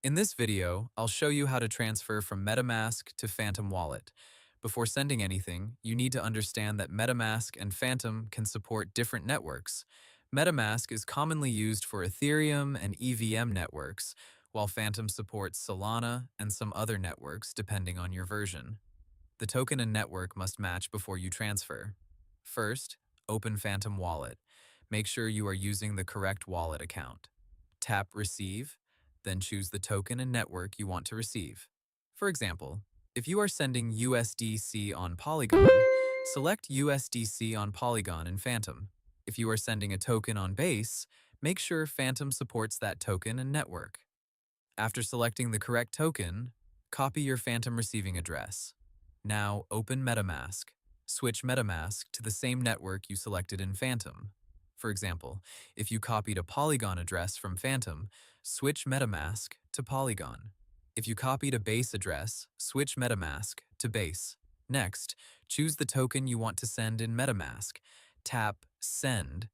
In this video, I'll show you how to transfer from Metamask to Phantom Wallet. Before sending anything, you need to understand that Metamask and Phantom can support different networks. Metamask is commonly used for Ethereum and EVM networks, while Phantom supports Solana and some other networks depending on your version. The token and network must match before you transfer. First, open Phantom Wallet. Make sure you are using the correct wallet account. Tap Receive, then choose the token and network you want to receive. For example, if you are sending USDC on Polygon, select USDC on Polygon in Phantom. If you are sending a token on Base, make sure Phantom supports that token and network. After selecting the correct token, copy your Phantom receiving address. Now open Metamask. Switch Metamask to the same network you selected in Phantom. For example, if you copied a Polygon address from Phantom, switch Metamask to Polygon. If you copied a Base address, switch Metamask to Base. Next, choose the token you want to send in Metamask. Tap Send,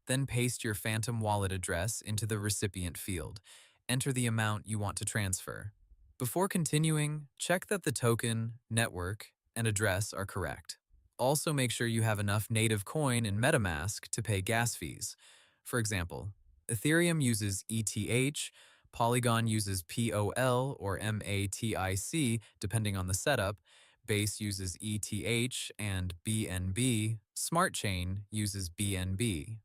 then paste your Phantom wallet address into the recipient field. Enter the amount you want to transfer. Before continuing, check that the token, network, and address are correct. Also make sure you have enough native coin in MetaMask to pay gas fees. For example, Ethereum uses ETH, Polygon uses POL or MATIC depending on the setup, Base uses ETH and BNB, Smart Chain uses BNB.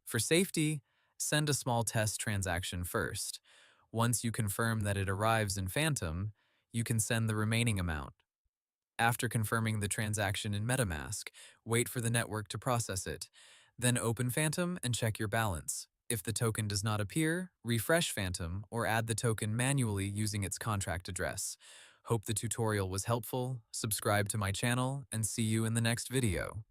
For safety, send a small test transaction first. Once you confirm that it arrives in Phantom, you can send the remaining amount. After confirming the transaction in MetaMask, wait for the network to process it. Then open Phantom and check your balance. If the token does not appear, refresh Phantom or add the token manually using its contract address. Hope the tutorial was helpful, subscribe to my channel, and see you in the next video.